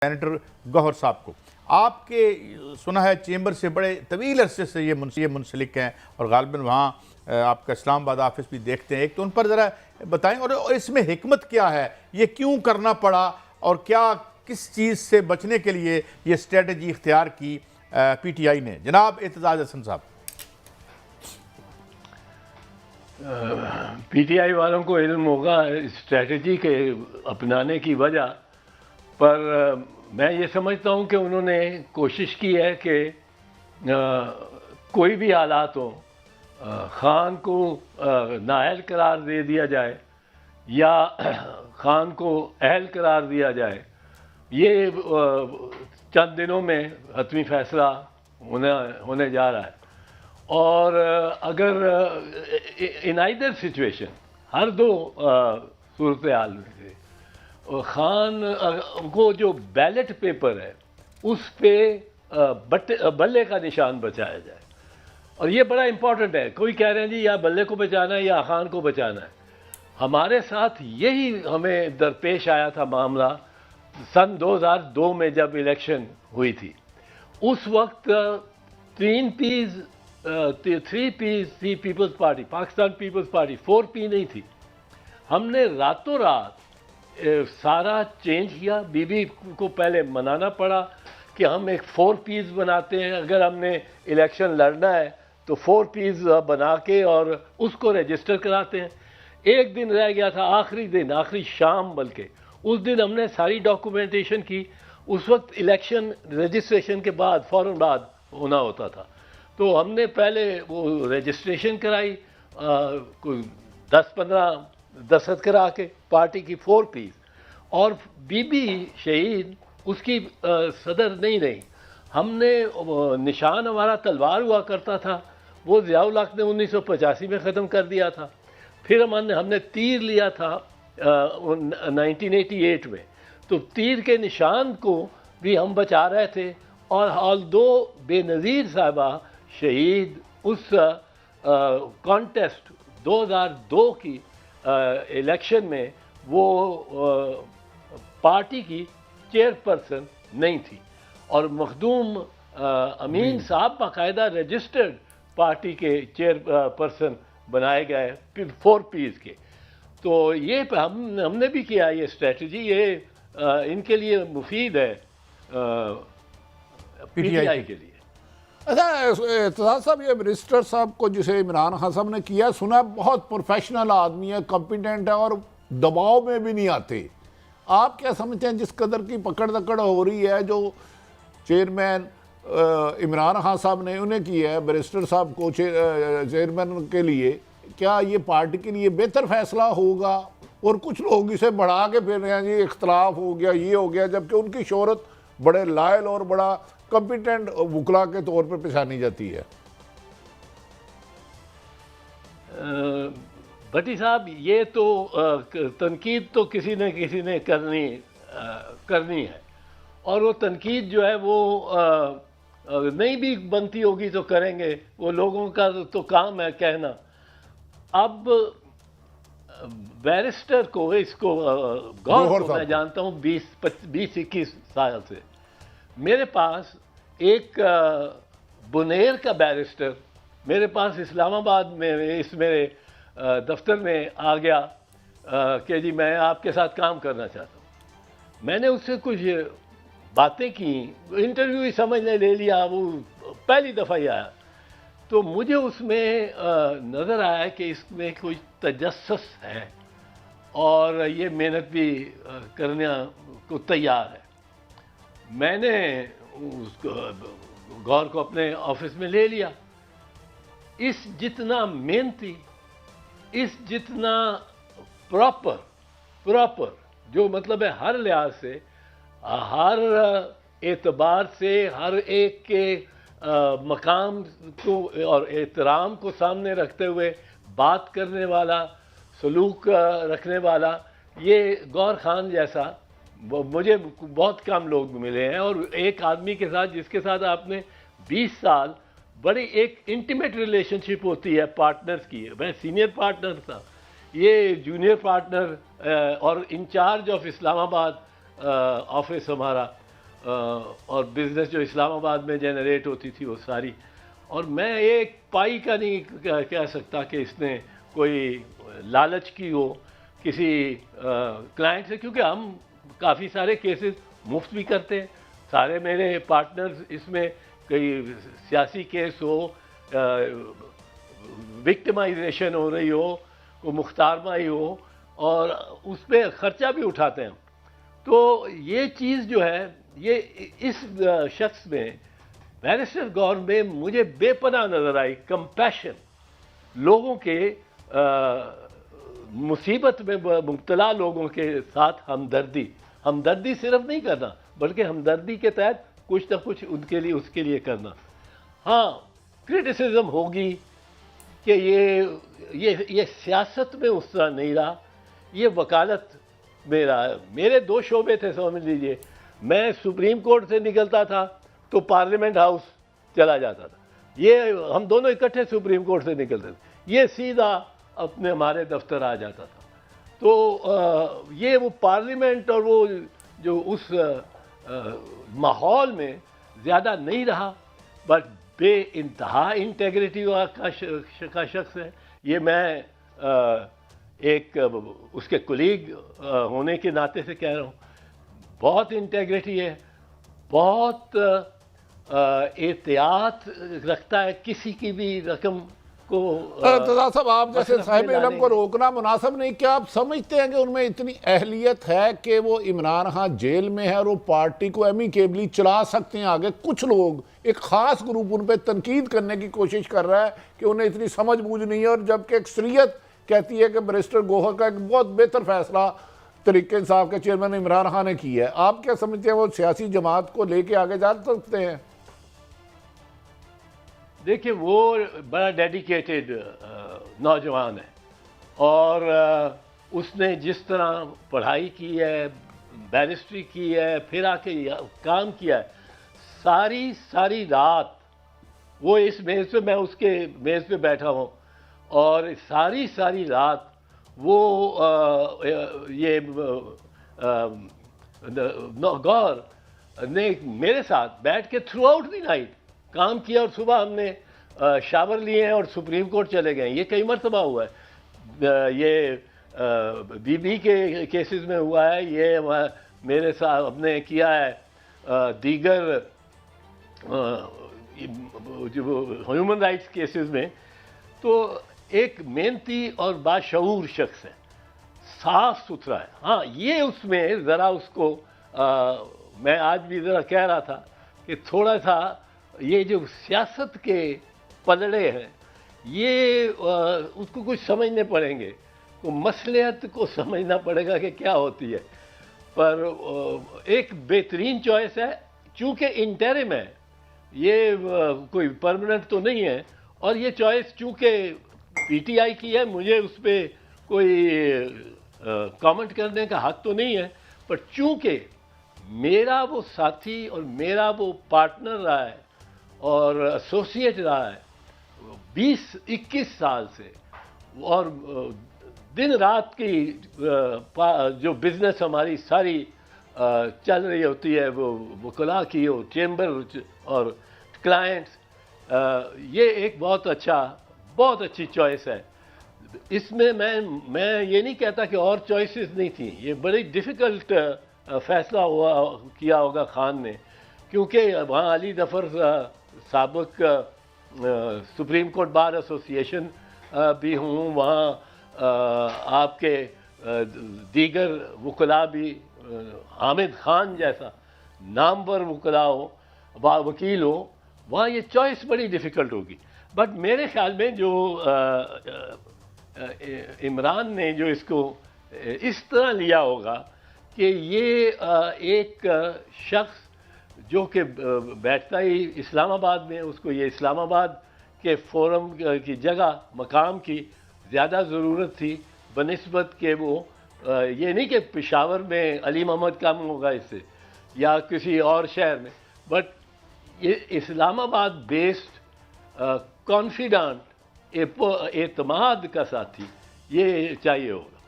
Senator گوہر صاحب کو آپ کے سنا ہے چیمبر سے بڑے طویل عرصے سے یہ منسلک ہیں اور غالباً وہاں آپ کا اسلام آباد آفس بھی دیکھتے ہیں. ایک تو ان پر ذرا بتائیں اور اس میں حکمت کیا ہے, یہ کیوں کرنا پڑا اور کیا کس چیز سے بچنے کے لیے یہ اسٹریٹجی اختیار کی پی ٹی آئی نے. جناب اعتزاز حسن صاحب. پی ٹی آئی والوں کو علم ہوگا اسٹریٹجی کے اپنانے کی وجہ, پر میں یہ سمجھتا ہوں کہ انہوں نے کوشش کی ہے کہ کوئی بھی حالات ہو, خان کو نااہل قرار دے دیا جائے یا خان کو اہل قرار دیا جائے. یہ چند دنوں میں حتمی فیصلہ ہونے جا رہا ہے. اور اگر ان ایدر سچویشن, ہر دو صورتحال میں سے خان کو جو بیلٹ پیپر ہے اس پہ بلے کا نشان بچایا جائے. اور یہ بڑا امپورٹنٹ ہے. کوئی کہہ رہے ہیں جی یا بلے کو بچانا ہے یا خان کو بچانا ہے. ہمارے ساتھ یہی ہمیں درپیش آیا تھا معاملہ سن 2002 میں جب الیکشن ہوئی تھی. اس وقت 3 پیز تھی peoples party, Pakistan peoples party. 4P نہیں تھی. ہم نے راتوں رات سارا چینج کیا. بی بی کو پہلے منانا پڑا کہ ہم ایک 4Ps بناتے ہیں, اگر ہم نے الیکشن لڑنا ہے تو 4Ps بنا کے اور اس کو رجسٹر کراتے ہیں. ایک دن رہ گیا تھا, آخری دن, آخری شام بلکہ, اس دن ہم نے ساری ڈاکومنٹیشن کی. اس وقت الیکشن رجسٹریشن کے بعد فوراً بعد ہونا ہوتا تھا, تو ہم نے پہلے وہ رجسٹریشن کرائی, کوئی 10-15 دستخط کرا کے پارٹی کی 4Ps. اور بی بی شہید اس کی صدر نہیں رہی. ہم نے نشان ہمارا تلوار ہوا کرتا تھا, وہ ضیاء الحق نے 1985 میں ختم کر دیا تھا. پھر ہم نے تیر لیا تھا 1988 میں, تو تیر کے نشان کو بھی ہم بچا رہے تھے. اور آلدو بے نظیر صاحبہ شہید اس کانٹیسٹ 2002 کی الیکشن میں وہ پارٹی کی چیئر پرسن نہیں تھی, اور مخدوم امین صاحب باقاعدہ رجسٹرڈ پارٹی کے چیئر پرسن بنائے گئے 4Ps کے. تو یہ ہم نے بھی کیا یہ اسٹریٹجی. یہ ان کے لیے مفید ہے پی ٹی آئی کے لیے. اچھا اعتزاز صاحب, یہ منسٹر صاحب کو جسے عمران خان صاحب نے کیا, سنا بہت پروفیشنل آدمی ہے, کمپیٹنٹ ہے اور دباؤ میں بھی نہیں آتے. آپ کیا سمجھتے ہیں جس قدر کی پکڑ دکڑ ہو رہی ہے جو چیئرمین عمران خان صاحب نے انہیں کی ہے بیرسٹر صاحب کو چیئرمین کے لیے, کیا یہ پارٹی کے لیے بہتر فیصلہ ہوگا؟ اور کچھ لوگ اسے بڑھا کے پھر رہے ہیں جی اختلاف ہو گیا, یہ ہو گیا, جبکہ ان کی شہرت بڑے لائل اور بڑا کمپیٹنٹ وکلا کے طور پہ پہچانی جاتی ہے. بھٹی صاحب, یہ تو تنقید تو کسی نے کرنی ہے, اور وہ تنقید جو ہے وہ نہیں بھی بنتی ہوگی تو کریں گے, وہ لوگوں کا تو کام ہے کہنا. اب بیرسٹر کو, اس کو گوہر کو میں جانتا ہوں 20-21 سال سے. میرے پاس ایک بنیر کا بیرسٹر میرے پاس اسلام آباد میں اس میرے دفتر میں آ گیا کہ جی میں آپ کے ساتھ کام کرنا چاہتا ہوں. میں نے اس سے کچھ باتیں کی, انٹرویو ہی سمجھنے لے لیا, وہ پہلی دفعہ ہی آیا. تو مجھے اس میں نظر آیا کہ اس میں کوئی تجسس ہے اور یہ محنت بھی کرنے کو تیار ہے. میں نے گور کو اپنے آفس میں لے لیا. اس جتنا محنتی, اس جتنا پراپر جو مطلب ہے ہر لحاظ سے, ہر اعتبار سے, ہر ایک کے مقام کو اور احترام کو سامنے رکھتے ہوئے بات کرنے والا, سلوک رکھنے والا, یہ گور خان جیسا مجھے بہت کم لوگ ملے ہیں. اور ایک آدمی کے ساتھ جس کے ساتھ آپ نے 20 سال بڑی ایک انٹیمیٹ ریلیشن شپ ہوتی ہے پارٹنرز کی. میں سینئر پارٹنر تھا, یہ جونیئر پارٹنر اور انچارج آف اسلام آباد آفس ہمارا. اور بزنس جو اسلام آباد میں جنریٹ ہوتی تھی وہ ساری. اور میں ایک پائی کا نہیں کہہ سکتا کہ اس نے کوئی لالچ کی ہو کسی کلائنٹ سے, کیونکہ ہم کافی سارے کیسز مفت بھی کرتے ہیں. سارے میرے پارٹنرز اس میں کئی سیاسی کیس ہو, وکٹمائزیشن ہو رہی ہو, کوئی مختارمائی ہو, اور اس پہ خرچہ بھی اٹھاتے ہیں. تو یہ چیز جو ہے یہ اس شخص میں بیرسٹر گور میں مجھے بے پناہ نظر آئی. کمپیشن, لوگوں کے مصیبت میں مبتلا لوگوں کے ساتھ ہمدردی صرف نہیں کرنا بلکہ ہمدردی کے تحت کچھ نہ کچھ ان کے لیے اس کے لیے کرنا. ہاں کرٹیسزم ہوگی کہ یہ سیاست میں اس طرح نہیں رہا, یہ وکالت میں رہا. میرے 2 شعبے تھے سمجھ لیجئے. میں سپریم کورٹ سے نکلتا تھا تو پارلیمنٹ ہاؤس چلا جاتا تھا, یہ ہم دونوں اکٹھے سپریم کورٹ سے نکلتے تھے, یہ سیدھا اپنے ہمارے دفتر آ جاتا تھا. تو یہ وہ پارلیمنٹ اور وہ جو اس ماحول میں زیادہ نہیں رہا, بٹ بے انتہا انٹیگریٹی کا شخص ہے. یہ میں ایک اس کے کولیگ ہونے کے ناطے سے کہہ رہا ہوں. بہت انٹیگریٹی ہے, بہت احتیاط رکھتا ہے کسی کی بھی رقم کو. ارتضیٰ صاحب, آپ جیسے صاحب علم کو روکنا مناسب نہیں, کیا آپ سمجھتے ہیں کہ ان میں اتنی اہلیت ہے کہ وہ عمران خان جیل میں ہے اور وہ پارٹی کو ایمیکیبلی چلا سکتے ہیں آگے؟ کچھ لوگ, ایک خاص گروپ ان پہ تنقید کرنے کی کوشش کر رہا ہے کہ انہیں اتنی سمجھ بوجھ نہیں ہے, اور جبکہ اکثریت کہتی ہے کہ بیرسٹر گوہر کا ایک بہت بہتر فیصلہ تحریک انصاف کے چیئرمین عمران خان نے کی ہے. آپ کیا سمجھتے ہیں وہ سیاسی جماعت کو لے کے آگے جا سکتے ہیں؟ دیکھیں, وہ بڑا ڈیڈیکیٹڈ نوجوان ہے, اور اس نے جس طرح پڑھائی کی ہے, بیرسٹری کی ہے, پھر آ کے کام کیا ہے, ساری رات وہ اس میز پہ, میں اس کے میز پہ بیٹھا ہوں, اور ساری رات وہ یہ گور نے میرے ساتھ بیٹھ کے تھرو آؤٹ دی نائٹ کام کیا, اور صبح ہم نے شاور لیے ہیں اور سپریم کورٹ چلے گئے ہیں. یہ کئی مرتبہ ہوا ہے, یہ بی کے کیسز میں ہوا ہے, یہ میرے ساتھ ہم نے کیا ہے دیگر جو ہیومن رائٹس کیسز میں. تو ایک محنتی اور باشعور شخص ہے, صاف ستھرا ہے. ہاں یہ اس میں ذرا اس کو میں آج بھی ذرا کہہ رہا تھا کہ تھوڑا سا یہ جو سیاست کے پلڑے ہیں یہ اس کو کچھ سمجھنے پڑیں گے, تو مصلحت کو سمجھنا پڑے گا کہ کیا ہوتی ہے. پر ایک بہترین چوائس ہے, چونکہ انٹرم ہے, یہ کوئی پرماننٹ تو نہیں ہے, اور یہ چوائس چونکہ پی ٹی آئی کی ہے, مجھے اس پہ کوئی کامنٹ کرنے کا حق تو نہیں ہے, پر چونکہ میرا وہ ساتھی اور میرا وہ پارٹنر رہا ہے اور ایسوسیٹ رہا ہے 20-21 سال سے, اور دن رات کی جو بزنس ہماری ساری چل رہی ہوتی ہے, وہ وکلاء کی ہو, چیمبر اور کلائنٹس, یہ ایک بہت اچھی چوائس ہے. اس میں میں یہ نہیں کہتا کہ اور چوائسز نہیں تھیں. یہ بڑی ڈیفیکلٹ فیصلہ کیا ہوگا خان نے, کیونکہ وہاں علی ظفر سابق سپریم کورٹ بار ایسوسیشن بھی ہوں, وہاں آپ کے دیگر وکلاء بھی, حامد خان جیسا نامور وکلاء ہو, وکیل ہو, وہاں یہ چوائس بڑی ڈیفیکلٹ ہوگی. بٹ میرے خیال میں جو عمران نے جو اس کو اس طرح لیا ہوگا کہ یہ ایک شخص جو کہ بیٹھتا ہی اسلام آباد میں, اس کو یہ اسلام آباد کے فورم کی جگہ مقام کی زیادہ ضرورت تھی بنسبت کہ وہ یہ نہیں کہ پشاور میں علی محمد کم ہوگا اس سے یا کسی اور شہر میں, بٹ یہ اسلام آباد بیسڈ کانفیڈنٹ اعتماد کا ساتھی یہ چاہیے ہوگا.